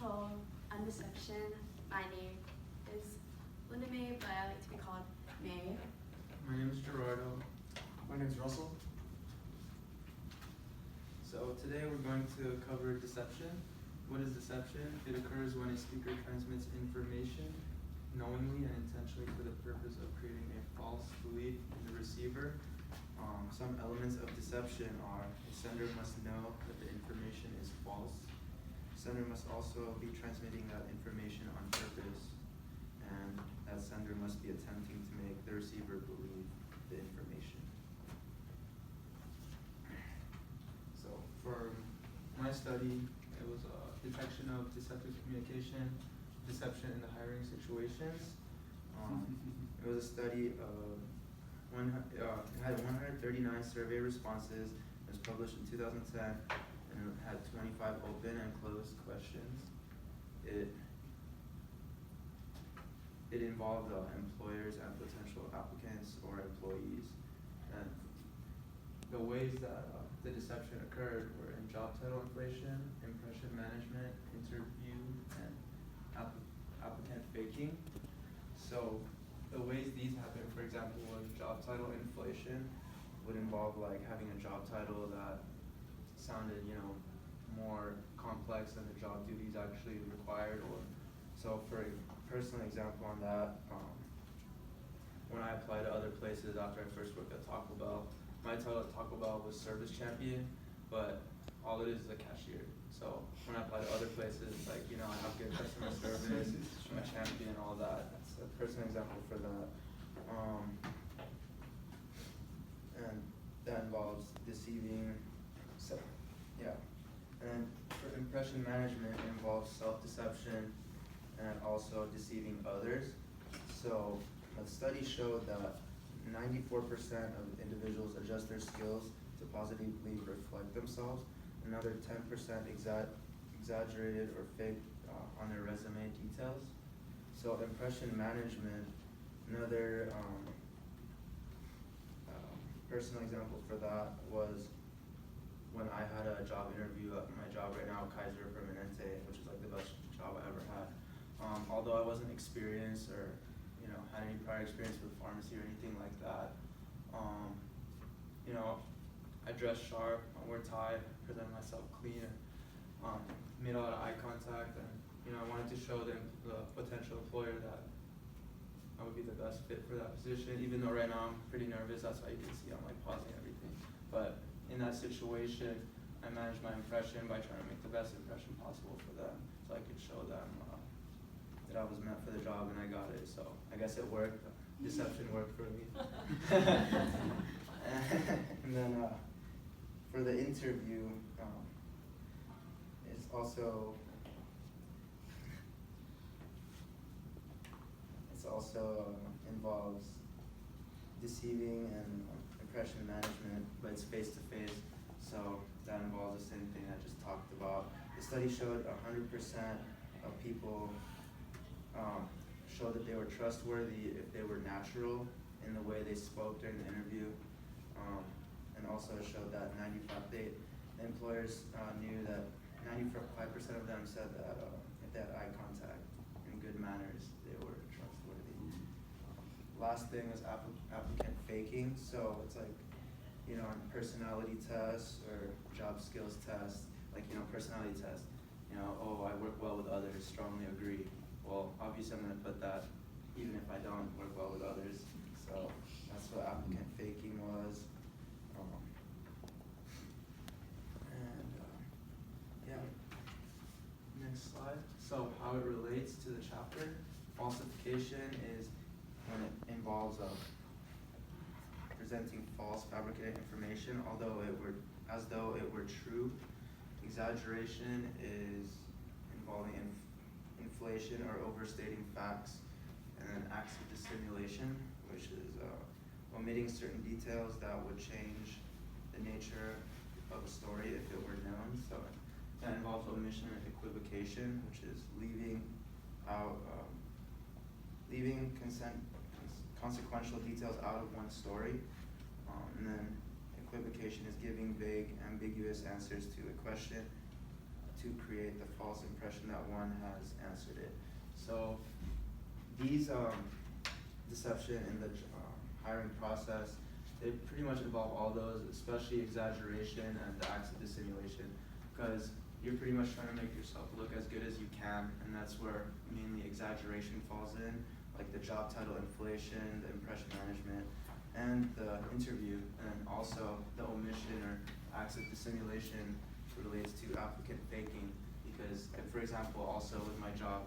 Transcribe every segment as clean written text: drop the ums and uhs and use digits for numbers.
Ch12 on deception. My name is Linda May, but I like to be called May. My name is Gerardo. My name is Russell. So today we're going to cover deception. What is deception? It occurs when a speaker transmits information knowingly and intentionally for the purpose of creating a false belief in the receiver. Some elements of deception are the sender must know that the information is false. Sender must also be transmitting that information on purpose, and that sender must be attempting to make the receiver believe the information. So for my study, it was detection of deceptive communication, deception in the hiring situations. It was a study of it had 139 survey responses. It was published in 2010, and it had 25 open and closed questions. It involved employers and potential applicants or employees. And the ways that the deception occurred were in job title inflation, impression management, interview, and applicant faking. So the ways these happen, for example, was job title inflation would involve like having a job title that sounded, more complex than the job duties actually required. Or so for a personal example on that, when I applied to other places after I first worked at Taco Bell, my title at Taco Bell was service champion, but all it is a cashier. So when I apply to other places, like, I have good customer service, I'm a champion, all that. That's a personal example for that. And that involves deceiving, And for impression management, it involves self-deception and also deceiving others. So a study showed that 94% of individuals adjust their skills to positively reflect themselves. Another 10% exaggerated or faked on their resume details. So impression management, another personal example for that was when I had a job interview at my job right now, Kaiser Permanente, which is like the best job I ever had. Although I wasn't experienced or had any prior experience with pharmacy or anything like that, I dressed sharp, I wore tie, presented myself clean, and made a lot of eye contact, and I wanted to show the potential employer that I would be the best fit for that position. Even though right now I'm pretty nervous, that's why you can see I'm like pausing everything. But in that situation, I managed my impression by trying to make the best impression possible for them, so I could show them that I was meant for the job and I got it. So I guess it worked. Deception worked for me. And then for the interview, it's also involves deceiving and impression management, but it's face to face. So that involves the same thing I just talked about. The study showed 100% of people showed that they were trustworthy if they were natural in the way they spoke during the interview, and also showed that the employers knew that 95% of them said that if they had eye contact and good manners, they were trustworthy. Last thing is applicant faking. So it's like, on personality tests or job skills tests, like, personality tests, oh, I work well with others, strongly agree. Well, obviously I'm going to put that even if I don't work well with others. So that's what applicant faking was. Next slide. So how it relates to the chapter. Falsification is when it involves presenting false, fabricated information, as though it were true. Exaggeration is involving inflation or overstating facts, and then acts of dissimulation, which is omitting certain details that would change the nature of a story if it were known. So that involves omission and equivocation, which is leaving consequential details out of one story. And then equivocation is giving vague, ambiguous answers to a question, to to create the false impression that one has answered it. So these deception in the hiring process, they pretty much involve all those, especially exaggeration and the acts of dissimulation, because you're pretty much trying to make yourself look as good as you can, and that's where mainly exaggeration falls in, like the job title inflation, the impression management, and the interview, and also the omission or acts of dissimulation relates to applicant faking, because, like, for example, also with my job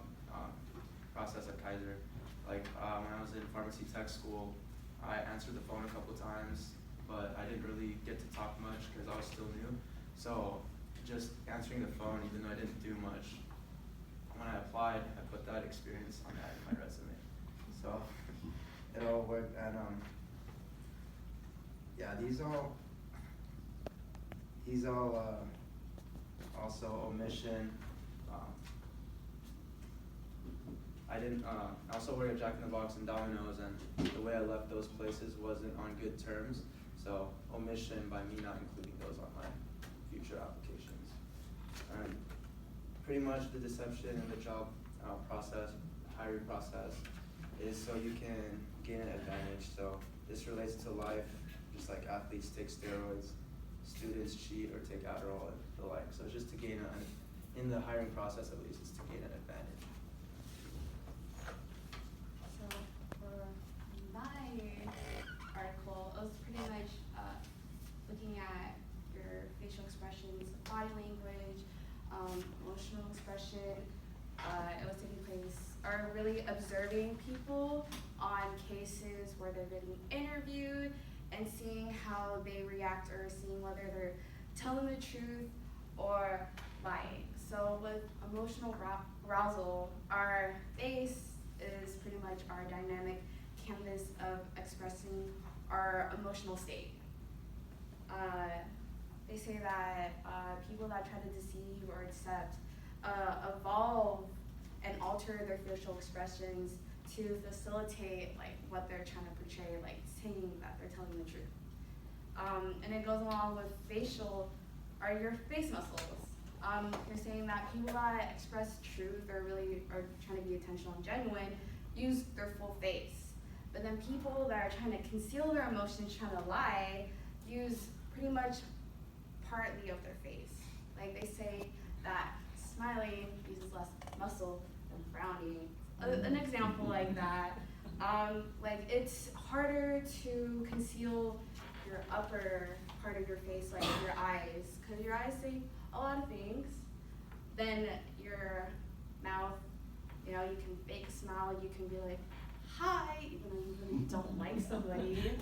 process at Kaiser, like when I was in pharmacy tech school, I answered the phone a couple times, but I didn't really get to talk much because I was still new. So just answering the phone, even though I didn't do much, when I applied, I put that experience on that in my resume. So it all worked, and yeah, these all also omission. I also worked at Jack in the Box and Domino's, and the way I left those places wasn't on good terms. So omission by me not including those on my future applications. And pretty much the deception in the job process, hiring process, is so you can gain an advantage. So this relates to life, just like athletes take steroids, students cheat or take Adderall and the like. So it's just to gain in the hiring process at least, it's to gain an advantage. So for my article, it was pretty much looking at your facial expressions, body language, emotional expression. It was taking place, or really observing people on cases where they're getting interviewed and seeing how they react, or seeing whether they're telling the truth or lying. So with emotional arousal, our face is pretty much our dynamic canvas of expressing our emotional state. They say that people that try to deceive or accept evolve and alter their facial expressions to facilitate like what they're trying to portray, like saying that they're telling the truth. And it goes along with facial, or your face muscles. You're saying that people that express truth or really are trying to be intentional and genuine use their full face. But then people that are trying to conceal their emotions, trying to lie, use pretty much partly of their face. Like they say that smiling uses less muscle than frowning. An example like that, like it's harder to conceal your upper part of your face, like your eyes, because your eyes say a lot of things. Then your mouth, you know, you can fake a smile, you can be like, hi, even though you really don't like somebody.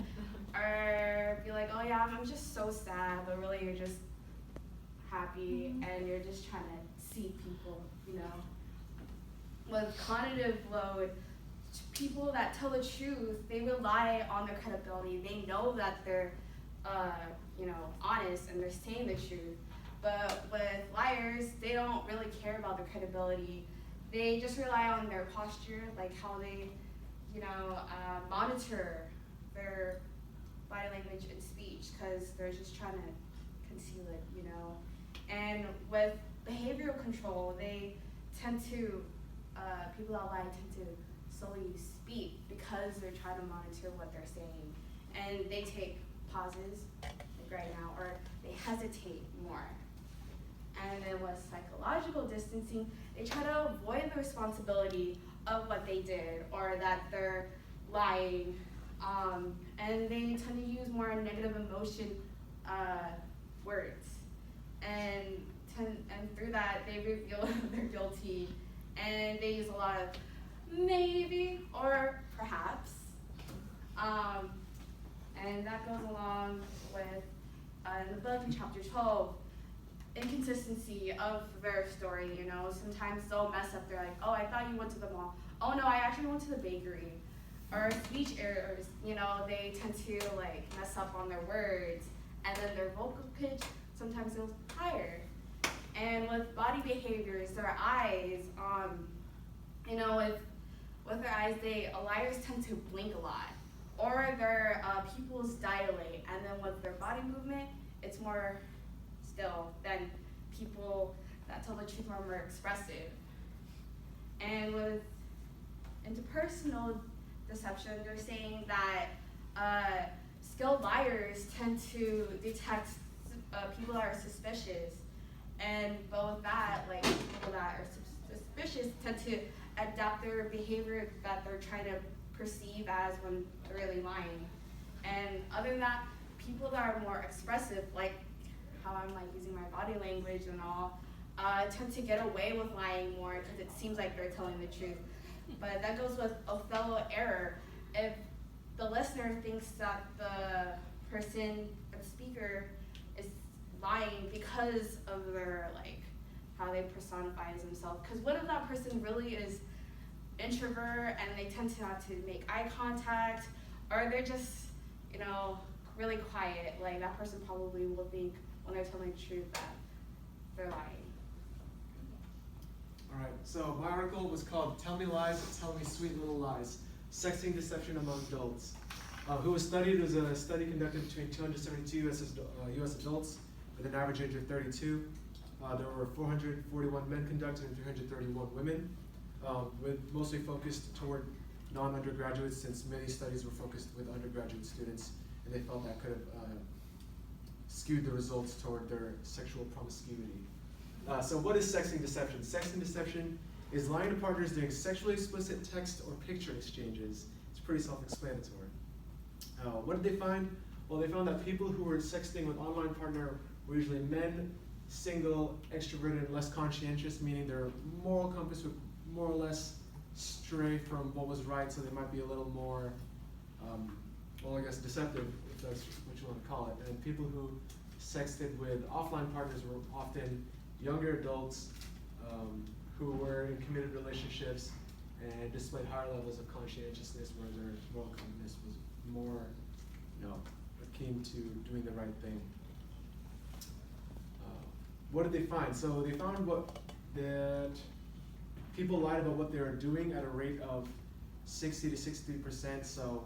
Or be like, oh yeah, I'm just so sad, but really you're just happy and you're just trying to see people, you know. With cognitive load, people that tell the truth, they rely on their credibility. They know that they're, you know, honest and they're saying the truth. But with liars, they don't really care about their credibility. They just rely on their posture, like how they, you know, monitor their body language and speech, because they're just trying to conceal it, you know. And with behavioral control, they tend to, people that lie tend to slowly speak because they're trying to monitor what they're saying. And they take pauses, like right now, or they hesitate more. And then with psychological distancing, they try to avoid the responsibility of what they did or that they're lying. And they tend to use more negative emotion words. And through that, they reveal they're guilty. And they use a lot of maybe or perhaps. And that goes along with, in the book in chapter 12, inconsistency of their story, you know. Sometimes they'll mess up, they're like, oh, I thought you went to the mall. Oh no, I actually went to the bakery. Or speech errors, you know, they tend to like mess up on their words, and then their vocal pitch sometimes goes higher. And with body behaviors, their eyes, you know, with their eyes, liars tend to blink a lot, or their pupils dilate, and then with their body movement, it's more still than people that tell the truth are more expressive. And with interpersonal deception, they're saying that skilled liars tend to detect people that are suspicious, but with that, like people that are suspicious tend to adapt their behavior that they're trying to perceive as when they're really lying. And other than that, people that are more expressive, like how I'm like using my body language and all, tend to get away with lying more because it seems like they're telling the truth. But that goes with Othello error. If the listener thinks that the speaker is lying because of their like how they personify as themselves. Because what if that person really is introvert and they tend to not to make eye contact, or they're just, you know, really quiet? Like that person probably will think when they're telling the truth that they're lying. All right, so my article was called "Tell Me Lies, Tell Me Sweet Little Lies: Sexting Deception Among Adults." Who was studied? It was a study conducted between 272 U.S. adults with an average age of 32. There were 441 men conducted and 331 women, with mostly focused toward non-undergraduates, since many studies were focused with undergraduate students, and they felt that could have skewed the results toward their sexual promiscuity. So what is sexting deception? Sexting deception is lying to partners during sexually explicit text or picture exchanges. It's pretty self-explanatory. What did they find? Well, they found that people who were sexting with online partner were usually men, single, extroverted, and less conscientious, meaning their moral compass would more or less stray from what was right, so they might be a little more, well, I guess deceptive, if that's what you want to call it. And people who sexted with offline partners were often younger adults who were in committed relationships and displayed higher levels of conscientiousness, where their moral compass was more, akin to doing the right thing. What did they find? So they found that people lied about what they were doing at a rate of 60 to 63%. So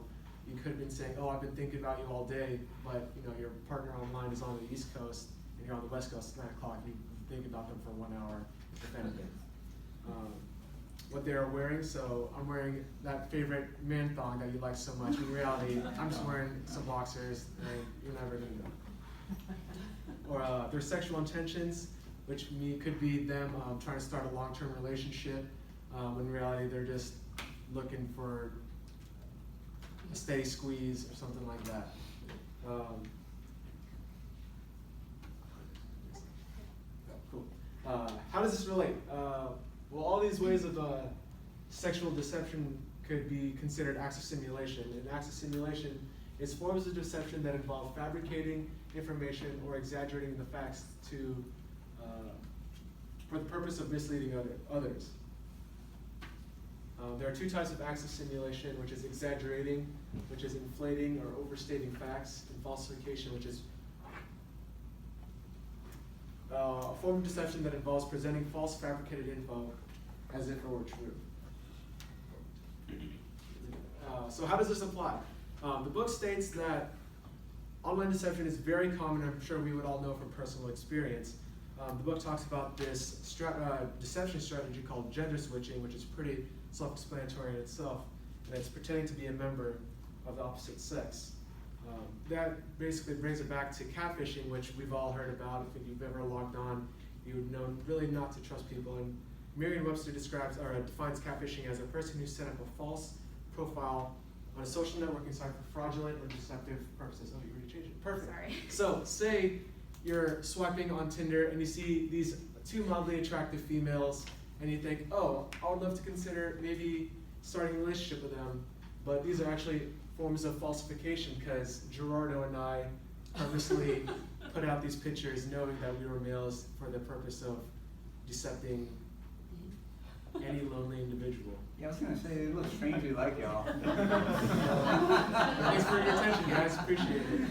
you could have been saying, "Oh, I've been thinking about you all day," but your partner online is on the East Coast and you're on the West Coast. It's 9 o'clock. You think about them for 1 hour, if anything. What they are wearing, so I'm wearing that favorite man thong that you like so much. In reality, I'm just wearing some boxers, and you're never gonna know. Or their sexual intentions, which could be them trying to start a long-term relationship, when in reality they're just looking for a steady squeeze or something like that. Cool. How does this relate? Well, all these ways of sexual deception could be considered acts of simulation. And acts of simulation is forms of deception that involve fabricating information or exaggerating the facts for the purpose of misleading others. There are 2 types of acts of simulation, which is exaggerating, which is inflating or overstating facts, and falsification, which is a form of deception that involves presenting false fabricated info as if it were true. So how does this apply? The book states that online deception is very common. I'm sure we would all know from personal experience. The book talks about this deception strategy called gender switching, which is pretty self-explanatory in itself, and it's pretending to be a member of the opposite sex. That basically brings it back to catfishing, which we've all heard about. If you've ever logged on, you would know really not to trust people. And Merriam-Webster defines catfishing as a person who set up a false profile on a social networking site for fraudulent or deceptive purposes. Oh, you already changed it. Perfect. Sorry. So, say you're swiping on Tinder and you see these 2 mildly attractive females, and you think, "Oh, I would love to consider maybe starting a relationship with them," but these are actually forms of falsification, because Gerardo and I purposely put out these pictures knowing that we were males for the purpose of decepting any lonely individual. Yeah, I was gonna say, they look strangely like y'all. Thanks for your attention, guys. Appreciate it.